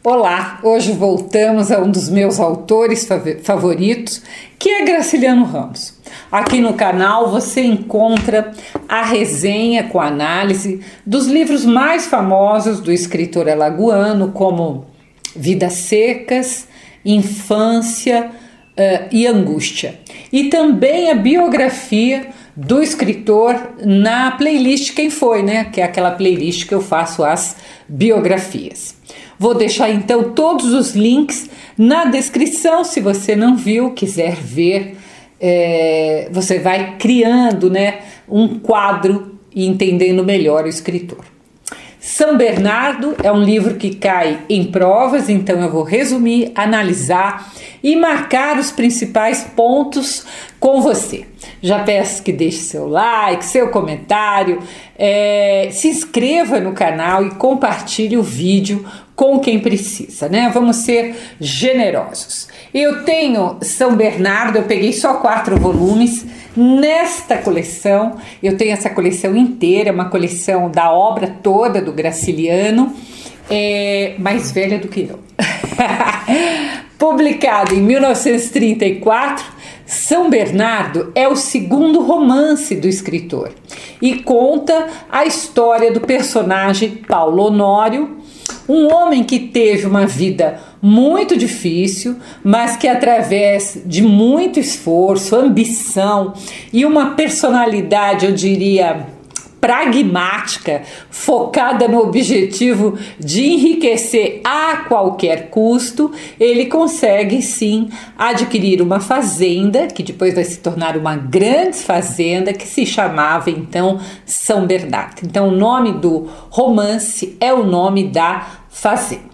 Olá, hoje voltamos a um dos meus autores favoritos, que é Graciliano Ramos. Aqui no canal você encontra a resenha com análise dos livros mais famosos do escritor alagoano, como Vidas Secas, Infância e Angústia. E também a biografia do escritor na playlist Quem Foi, né? Que é aquela playlist que eu faço as biografias. Vou deixar então todos os links na descrição, se você não viu, quiser ver, você vai criando, né, um quadro e entendendo melhor o escritor. São Bernardo é um livro que cai em provas, então eu vou resumir, analisar e marcar os principais pontos com você. Já peço que deixe seu like, seu comentário, se inscreva no canal e compartilhe o vídeo com quem precisa, né? Vamos ser generosos. Eu tenho São Bernardo, eu peguei só 4 volumes. Nesta coleção, eu tenho essa coleção inteira, uma coleção da obra toda do Graciliano, mais velha do que eu. Publicado em 1934, São Bernardo é o segundo romance do escritor e conta a história do personagem Paulo Honório, um homem que teve uma vida muito difícil, mas que através de muito esforço, ambição e uma personalidade, eu diria, pragmática, focada no objetivo de enriquecer a qualquer custo, ele consegue sim adquirir uma fazenda, que depois vai se tornar uma grande fazenda, que se chamava então São Bernardo. Então o nome do romance é o nome da fazenda.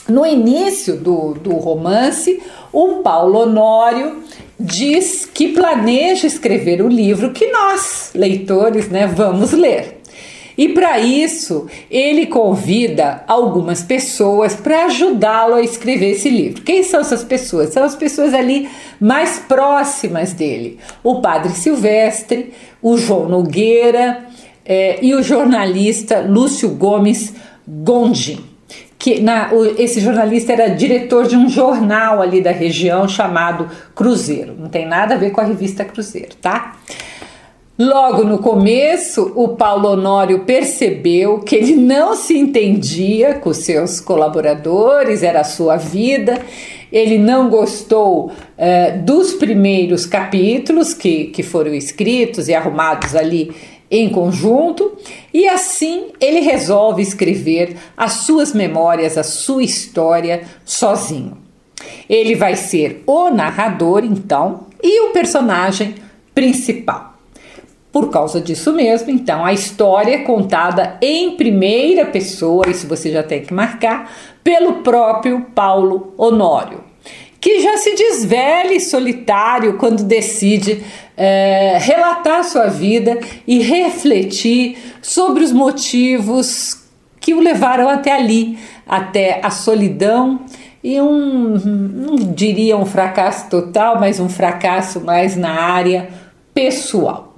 No início do romance, o Paulo Honório diz que planeja escrever o livro que nós, leitores, né, vamos ler. E para isso, ele convida algumas pessoas para ajudá-lo a escrever esse livro. Quem são essas pessoas? São as pessoas ali mais próximas dele. O Padre Silvestre, o João Nogueira e o jornalista Lúcio Gomes Gondim. Esse jornalista era diretor de um jornal ali da região chamado Cruzeiro. Não tem nada a ver com a revista Cruzeiro, tá? Logo no começo, o Paulo Honório percebeu que ele não se entendia com seus colaboradores, era a sua vida. Ele não gostou dos primeiros capítulos que foram escritos e arrumados ali em conjunto, e assim ele resolve escrever as suas memórias, a sua história sozinho. Ele vai ser o narrador, então, e o personagem principal. Por causa disso mesmo, então, a história é contada em primeira pessoa, isso você já tem que marcar, pelo próprio Paulo Honório, que já se diz velho e solitário quando decide relatar sua vida e refletir sobre os motivos que o levaram até ali, até a solidão e não diria um fracasso total, mas um fracasso mais na área pessoal.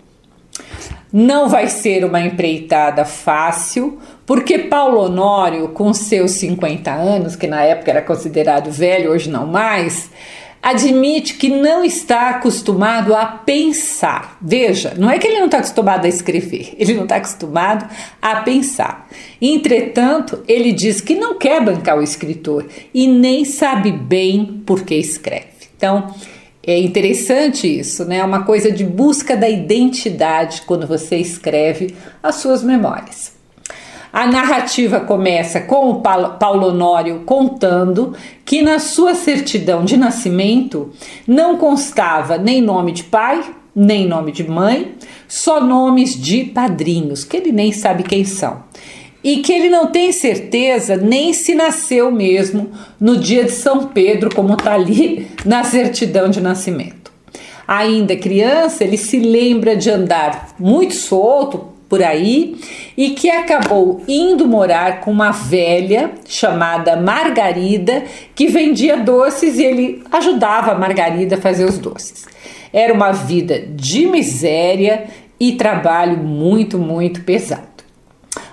Não vai ser uma empreitada fácil, porque Paulo Honório, com seus 50 anos, que na época era considerado velho, hoje não mais, admite que não está acostumado a pensar. Veja, não é que ele não está acostumado a escrever, ele não está acostumado a pensar. Entretanto, ele diz que não quer bancar o escritor e nem sabe bem por que escreve. Então, é interessante isso, né? É uma coisa de busca da identidade quando você escreve as suas memórias. A narrativa começa com o Paulo Honório contando que na sua certidão de nascimento não constava nem nome de pai, nem nome de mãe, só nomes de padrinhos, que ele nem sabe quem são. E que ele não tem certeza nem se nasceu mesmo no dia de São Pedro, como está ali na certidão de nascimento. Ainda criança, ele se lembra de andar muito solto por aí e que acabou indo morar com uma velha chamada Margarida, que vendia doces e ele ajudava a Margarida a fazer os doces. Era uma vida de miséria e trabalho muito, muito pesado.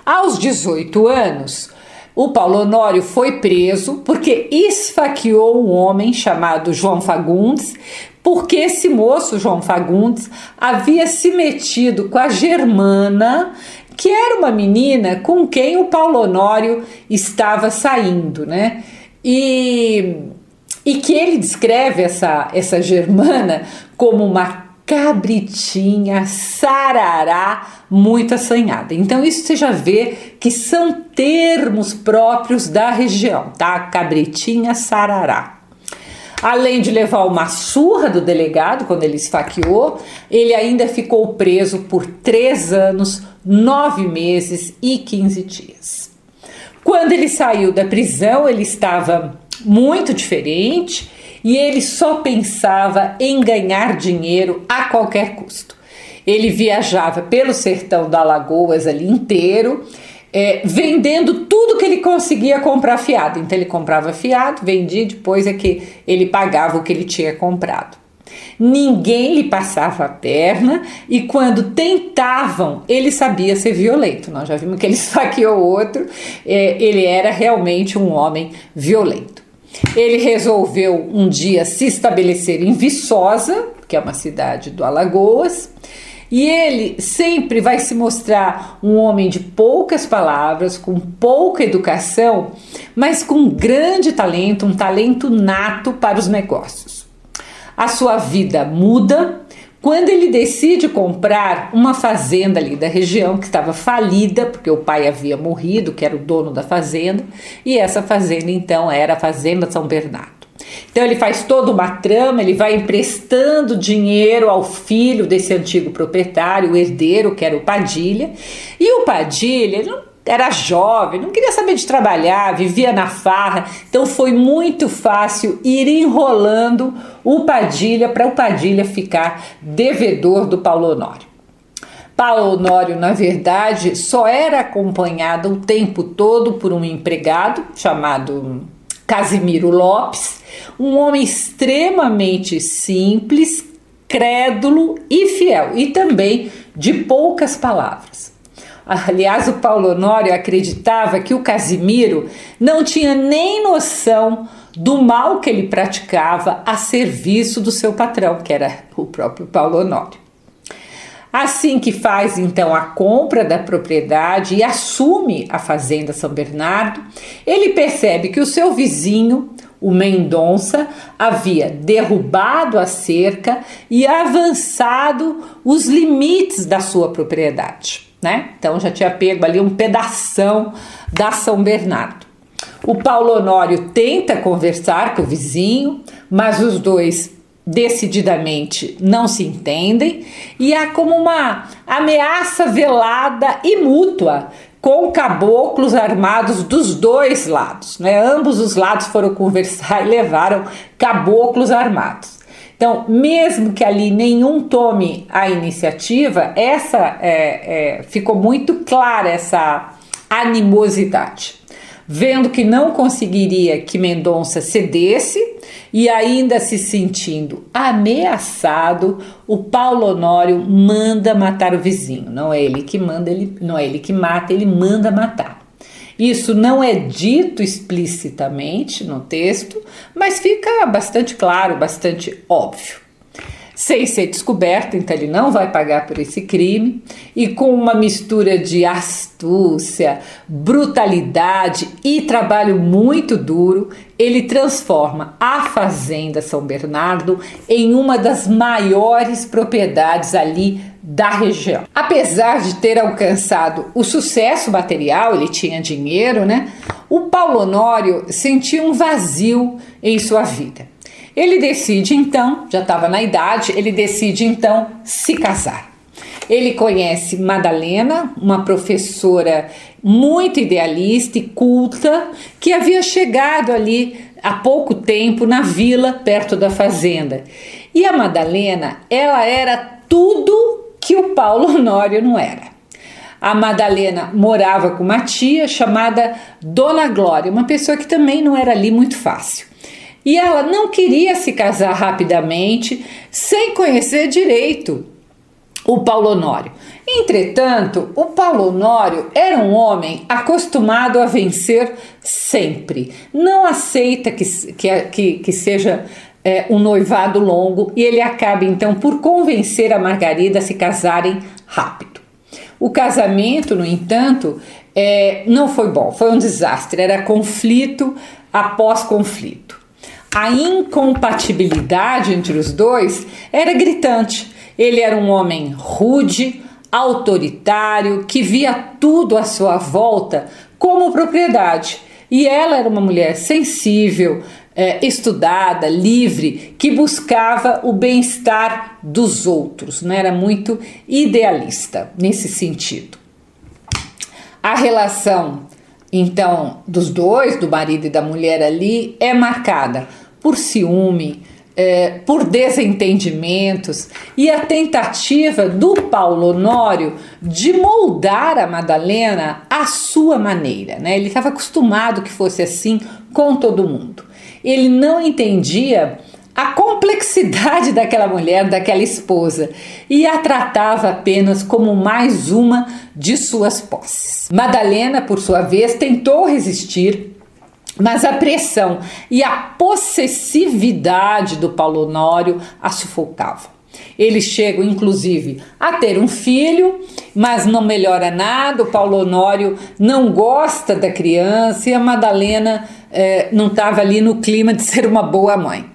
Aos 18 anos, O Paulo Honório foi preso porque esfaqueou um homem chamado João Fagundes, porque esse moço, João Fagundes, havia se metido com a Germana, que era uma menina com quem o Paulo Honório estava saindo, né? E que ele descreve essa Germana como uma cabritinha, sarará, muito assanhada. Então isso você já vê que são termos próprios da região, tá? Cabritinha, sarará. Além de levar uma surra do delegado quando ele esfaqueou, ele ainda ficou preso por 3 anos, 9 meses e 15 dias. Quando ele saiu da prisão, ele estava muito diferente e ele só pensava em ganhar dinheiro a qualquer custo. Ele viajava pelo sertão do Alagoas ali inteiro, vendendo tudo que ele conseguia comprar fiado. Então ele comprava fiado, vendia, depois é que ele pagava o que ele tinha comprado. Ninguém lhe passava a perna e quando tentavam, ele sabia ser violento. Nós já vimos que ele esfaqueou outro, ele era realmente um homem violento. Ele resolveu um dia se estabelecer em Viçosa, que é uma cidade do Alagoas, e ele sempre vai se mostrar um homem de poucas palavras, com pouca educação, mas com grande talento, um talento nato para os negócios. A sua vida muda quando ele decide comprar uma fazenda ali da região que estava falida, porque o pai havia morrido, que era o dono da fazenda, e essa fazenda então era a Fazenda São Bernardo. Então ele faz toda uma trama, ele vai emprestando dinheiro ao filho desse antigo proprietário, o herdeiro, que era o Padilha, e o Padilha, ele não era jovem, não queria saber de trabalhar, vivia na farra, então foi muito fácil ir enrolando o Padilha para o Padilha ficar devedor do Paulo Honório. Paulo Honório, na verdade, só era acompanhado o tempo todo por um empregado chamado Casimiro Lopes, um homem extremamente simples, crédulo e fiel, e também de poucas palavras. Aliás, o Paulo Honório acreditava que o Casimiro não tinha nem noção do mal que ele praticava a serviço do seu patrão, que era o próprio Paulo Honório. Assim que faz então a compra da propriedade e assume a Fazenda São Bernardo, ele percebe que o seu vizinho, o Mendonça, havia derrubado a cerca e avançado os limites da sua propriedade, né? Então já tinha pego ali um pedação da São Bernardo. O Paulo Honório tenta conversar com o vizinho, mas os dois decididamente não se entendem e há como uma ameaça velada e mútua com caboclos armados dos dois lados, né? Ambos os lados foram conversar e levaram caboclos armados. Então, mesmo que ali nenhum tome a iniciativa, ficou muito clara essa animosidade. Vendo que não conseguiria que Mendonça cedesse e ainda se sentindo ameaçado, o Paulo Honório manda matar o vizinho. Não é ele que mata, ele manda matar. Isso não é dito explicitamente no texto, mas fica bastante claro, bastante óbvio. Sem ser descoberto, então ele não vai pagar por esse crime, e com uma mistura de astúcia, brutalidade e trabalho muito duro, ele transforma a Fazenda São Bernardo em uma das maiores propriedades ali da região. Apesar de ter alcançado o sucesso material, ele tinha dinheiro, né? O Paulo Honório sentia um vazio em sua vida. Ele decide então, já estava na idade, ele decide então se casar. Ele conhece Madalena, uma professora muito idealista e culta, que havia chegado ali há pouco tempo na vila perto da fazenda. E a Madalena, ela era tudo que o Paulo Honório não era. A Madalena morava com uma tia chamada Dona Glória, uma pessoa que também não era ali muito fácil. E ela não queria se casar rapidamente, sem conhecer direito o Paulo Honório. Entretanto, o Paulo Honório era um homem acostumado a vencer sempre. Não aceita que seja um noivado longo, e ele acaba então por convencer a Margarida a se casarem rápido. O casamento, no entanto, não foi bom, foi um desastre, era conflito após conflito. A incompatibilidade entre os dois era gritante. Ele era um homem rude, autoritário, que via tudo à sua volta como propriedade. E ela era uma mulher sensível, estudada, livre, que buscava o bem-estar dos outros, né? Era muito idealista nesse sentido. A relação, então, dos dois, do marido e da mulher ali, é marcada por ciúme, por desentendimentos e a tentativa do Paulo Honório de moldar a Madalena à sua maneira, né? Ele estava acostumado que fosse assim com todo mundo. Ele não entendia a complexidade daquela mulher, daquela esposa, e a tratava apenas como mais uma de suas posses. Madalena, por sua vez, tentou resistir, mas a pressão e a possessividade do Paulo Honório a sufocavam. Eles chegam, inclusive, a ter um filho, mas não melhora nada. O Paulo Honório não gosta da criança e a Madalena não estava ali no clima de ser uma boa mãe.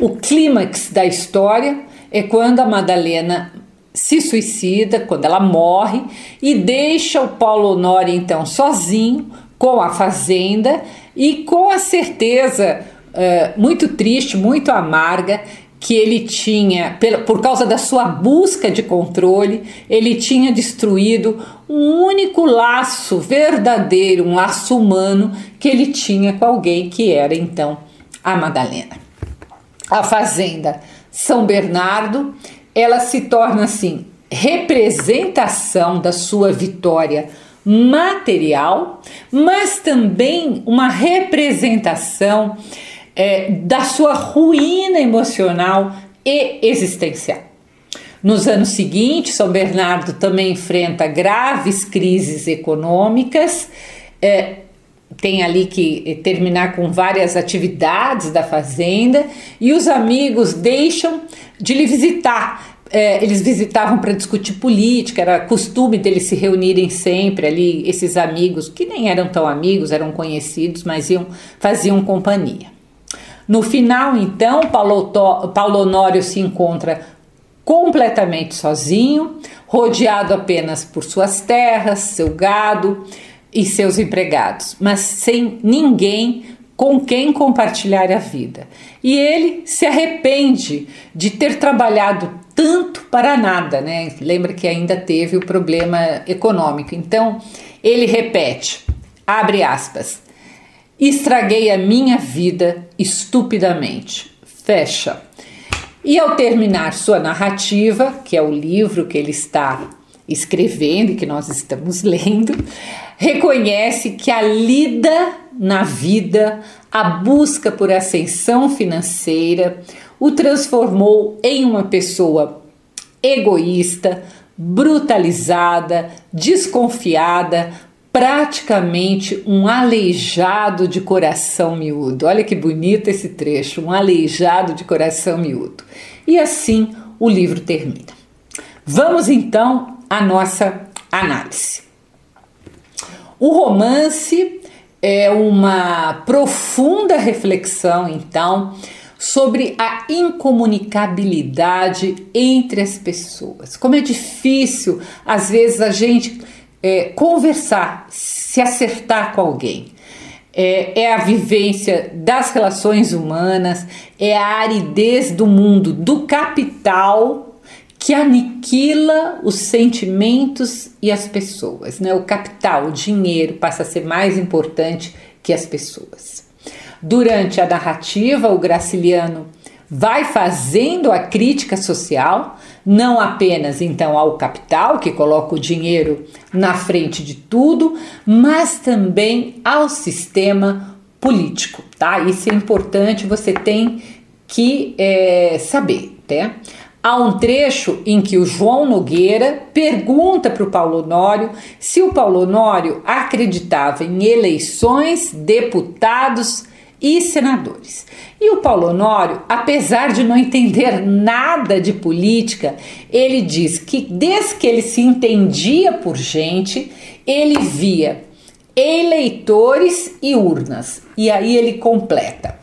O clímax da história é quando a Madalena se suicida, quando ela morre, e deixa o Paulo Honório, então, sozinho com a fazenda e com a certeza muito triste, muito amarga, que ele tinha, por causa da sua busca de controle, ele tinha destruído um único laço verdadeiro, um laço humano que ele tinha com alguém, que era então a Madalena. A fazenda São Bernardo, ela se torna assim representação da sua vitória material, mas também uma representação da sua ruína emocional e existencial. Nos anos seguintes, São Bernardo também enfrenta graves crises econômicas, tem ali que terminar com várias atividades da fazenda, e os amigos deixam de lhe visitar. Eles visitavam para discutir política, era costume deles se reunirem sempre ali, esses amigos, que nem eram tão amigos, eram conhecidos, mas faziam companhia. No final, então, Paulo Honório se encontra completamente sozinho, rodeado apenas por suas terras, seu gado e seus empregados, mas sem ninguém com quem compartilhar a vida. E ele se arrepende de ter trabalhado tanto para nada, né? Lembra que ainda teve o problema econômico. Então, ele repete, abre aspas, estraguei a minha vida estupidamente, fecha. E ao terminar sua narrativa, que é o livro que ele está escrevendo e que nós estamos lendo, reconhece que a lida na vida, a busca por ascensão financeira, o transformou em uma pessoa egoísta, brutalizada, desconfiada, praticamente um aleijado de coração miúdo. Olha que bonito esse trecho, um aleijado de coração miúdo. E assim o livro termina. Vamos então à nossa análise. O romance é uma profunda reflexão, então, sobre a incomunicabilidade entre as pessoas. Como é difícil, às vezes, a gente conversar, se acertar com alguém. É a vivência das relações humanas, é a aridez do mundo, do capital, que aniquila os sentimentos e as pessoas, né? O capital, o dinheiro, passa a ser mais importante que as pessoas. Durante a narrativa, o Graciliano vai fazendo a crítica social, não apenas então ao capital, que coloca o dinheiro na frente de tudo, mas também ao sistema político, tá? Isso é importante, você tem que saber, né? Há um trecho em que o João Nogueira pergunta para o Paulo Honório se o Paulo Honório acreditava em eleições, deputados e senadores. E o Paulo Honório, apesar de não entender nada de política, ele diz que desde que ele se entendia por gente, ele via eleitores e urnas. E aí ele completa,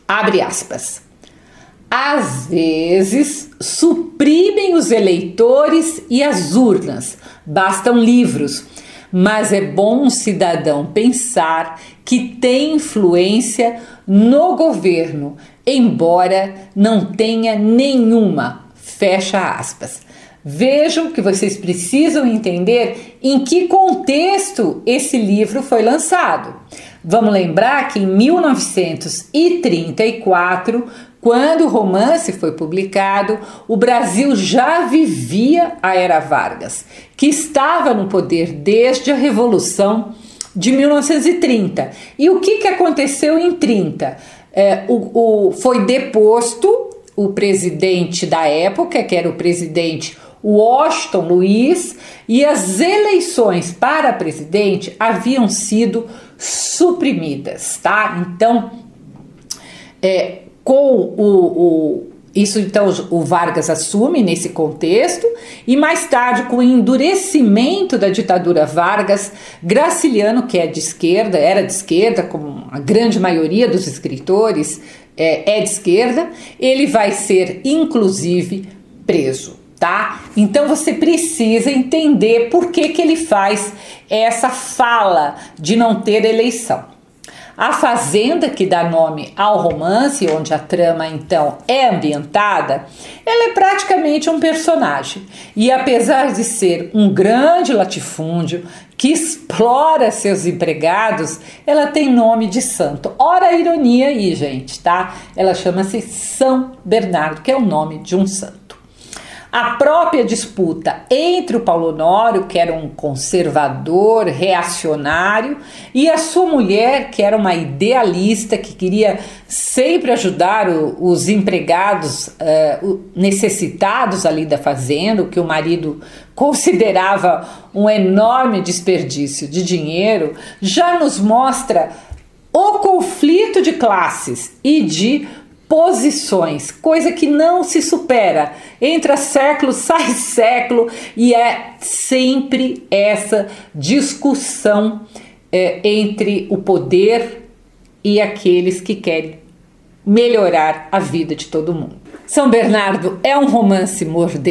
abre aspas, às vezes suprimem os eleitores e as urnas, bastam livros, mas é bom um cidadão pensar que tem influência no governo, embora não tenha nenhuma, fecha aspas. Vejam que vocês precisam entender em que contexto esse livro foi lançado. Vamos lembrar que em 1934, quando o romance foi publicado, o Brasil já vivia a Era Vargas, que estava no poder desde a Revolução de 1930. E o que aconteceu em 30? Foi deposto o presidente da época, que era o presidente Washington Luiz, e as eleições para presidente haviam sido suprimidas, tá? Então, então o Vargas assume nesse contexto, e mais tarde, com o endurecimento da ditadura Vargas, Graciliano, que era de esquerda, como a grande maioria dos escritores é de esquerda, ele vai ser inclusive preso. Tá? Então você precisa entender por que ele faz essa fala de não ter eleição. A fazenda que dá nome ao romance, onde a trama então é ambientada, ela é praticamente um personagem. E apesar de ser um grande latifúndio que explora seus empregados, ela tem nome de santo. Ora a ironia aí, gente, tá? Ela chama-se São Bernardo, que é o nome de um santo. A própria disputa entre o Paulo Honório, que era um conservador, reacionário, e a sua mulher, que era uma idealista, que queria sempre ajudar os empregados necessitados ali da fazenda, o que o marido considerava um enorme desperdício de dinheiro, já nos mostra o conflito de classes e de posições, coisa que não se supera. Entra século, sai século, e é sempre essa discussão entre o poder e aqueles que querem melhorar a vida de todo mundo. São Bernardo é um romance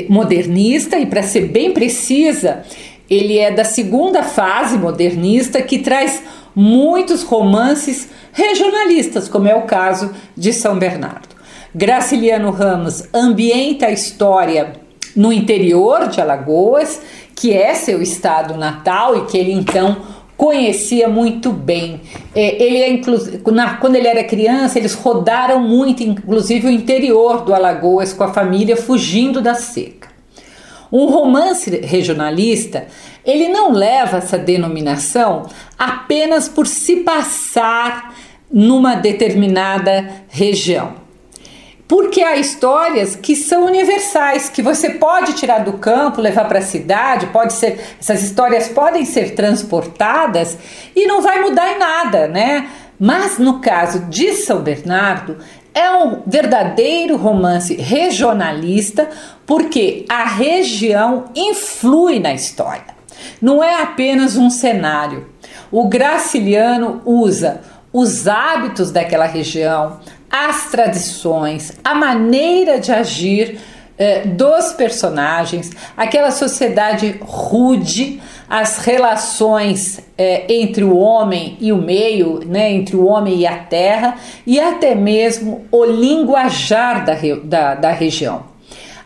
modernista, e para ser bem precisa, ele é da segunda fase modernista, que traz muitos romances regionalistas, como é o caso de São Bernardo. Graciliano Ramos ambienta a história no interior de Alagoas, que é seu estado natal e que ele então conhecia muito bem. Quando ele era criança, eles rodaram muito, inclusive o interior do Alagoas, com a família, fugindo da seca. Um romance regionalista, ele não leva essa denominação apenas por se passar numa determinada região. Porque há histórias que são universais, que você pode tirar do campo, levar para a cidade, essas histórias podem ser transportadas e não vai mudar em nada, né? Mas no caso de São Bernardo, é um verdadeiro romance regionalista, porque a região influi na história. Não é apenas um cenário. O Graciliano usa os hábitos daquela região, as tradições, a maneira de agir dos personagens, aquela sociedade rude, as relações entre o homem e o meio, né, entre o homem e a terra, e até mesmo o linguajar da região.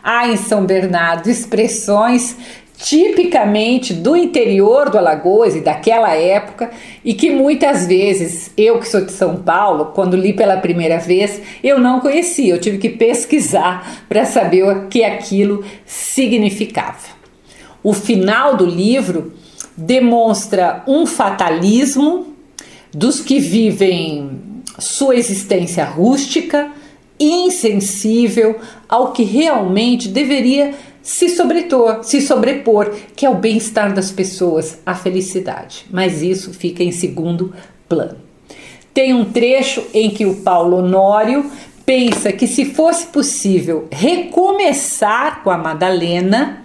Há em São Bernardo expressões tipicamente do interior do Alagoas e daquela época, e que muitas vezes, eu que sou de São Paulo, quando li pela primeira vez, eu não conhecia, eu tive que pesquisar para saber o que aquilo significava. O final do livro demonstra um fatalismo dos que vivem sua existência rústica, insensível ao que realmente deveria se sobrepor, que é o bem-estar das pessoas, a felicidade. Mas isso fica em segundo plano. Tem um trecho em que o Paulo Honório pensa que se fosse possível recomeçar com a Madalena,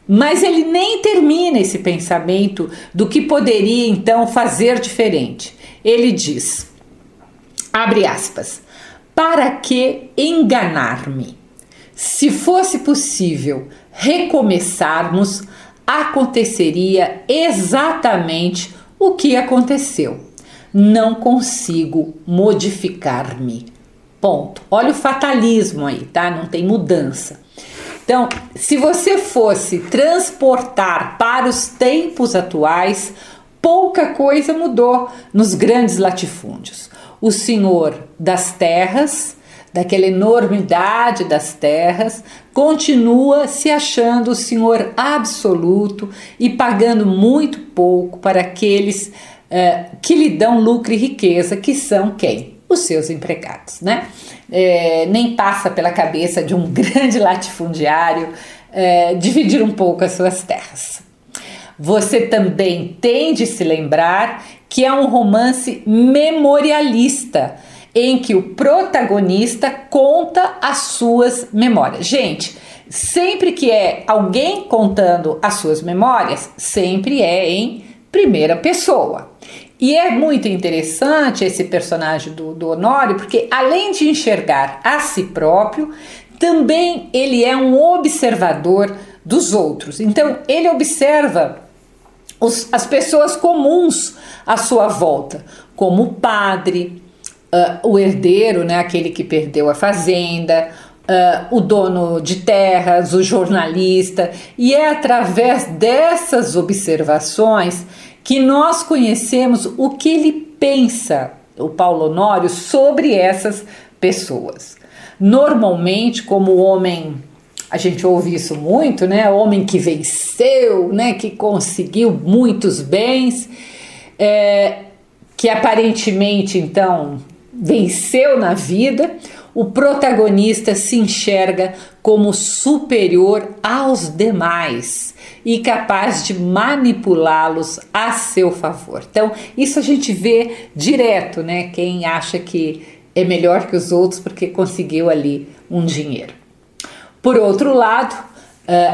mas ele nem termina esse pensamento do que poderia então fazer diferente. Ele diz, abre aspas, para que enganar-me? Se fosse possível recomeçarmos, aconteceria exatamente o que aconteceu. Não consigo modificar-me. Ponto. Olha o fatalismo aí, tá? Não tem mudança. Então, se você fosse transportar para os tempos atuais, pouca coisa mudou nos grandes latifúndios. O senhor das terras, daquela enormidade das terras, continua se achando o senhor absoluto e pagando muito pouco para aqueles que lhe dão lucro e riqueza, que são quem? Os seus empregados, né? Nem passa pela cabeça de um grande latifundiário dividir um pouco as suas terras. Você também tem de se lembrar que é um romance memorialista, em que o protagonista conta as suas memórias. Gente, sempre que é alguém contando as suas memórias, sempre é em primeira pessoa. E é muito interessante esse personagem do Honório, porque além de enxergar a si próprio, também ele é um observador dos outros. Então ele observa as pessoas comuns à sua volta, como o padre, o herdeiro, né, aquele que perdeu a fazenda, o dono de terras, o jornalista, e é através dessas observações que nós conhecemos o que ele pensa, o Paulo Honório, sobre essas pessoas. Normalmente, como homem, a gente ouve isso muito, né? Homem que venceu, né? Que conseguiu muitos bens, que aparentemente, então, venceu na vida. O protagonista se enxerga como superior aos demais e capaz de manipulá-los a seu favor. Então, isso a gente vê direto, né? Quem acha que é melhor que os outros porque conseguiu ali um dinheiro. Por outro lado,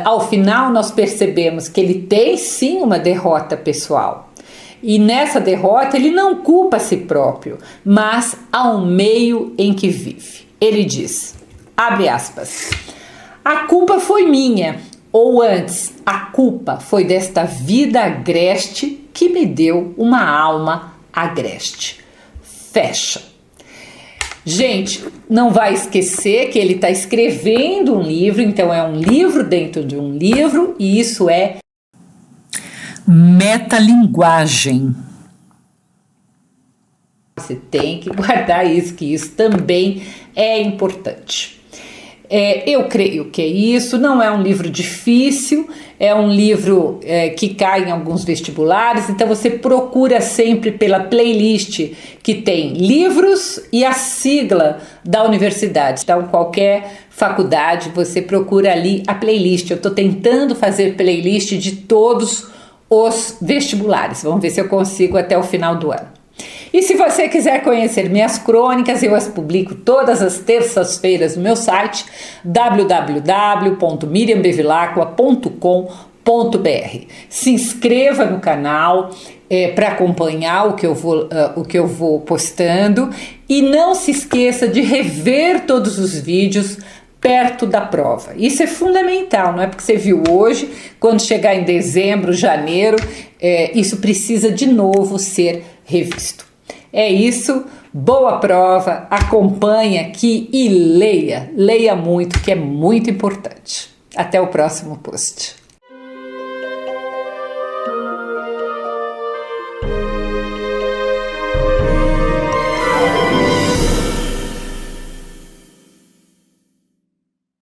ao final nós percebemos que ele tem sim uma derrota pessoal. E nessa derrota ele não culpa a si próprio, mas ao meio em que vive. Ele diz, abre aspas, a culpa foi minha, ou antes, a culpa foi desta vida agreste que me deu uma alma agreste. Fecha. Gente, não vai esquecer que ele está escrevendo um livro, então é um livro dentro de um livro, e isso é metalinguagem. Você tem que guardar isso, que isso também é importante. Eu creio que é isso, não é um livro difícil, é um livro que cai em alguns vestibulares, então você procura sempre pela playlist que tem livros e a sigla da universidade. Então, qualquer faculdade, você procura ali a playlist. Eu estou tentando fazer playlist de todos os vestibulares. Vamos ver se eu consigo até o final do ano. E se você quiser conhecer minhas crônicas, eu as publico todas as terças-feiras no meu site www.miriambevilacqua.com.br. Se inscreva no canal para acompanhar o que eu vou postando e não se esqueça de rever todos os vídeos perto da prova. Isso é fundamental, não é porque você viu hoje, quando chegar em dezembro, janeiro, isso precisa de novo ser revisto. É isso, boa prova, acompanhe aqui e leia muito, que é muito importante. Até o próximo post.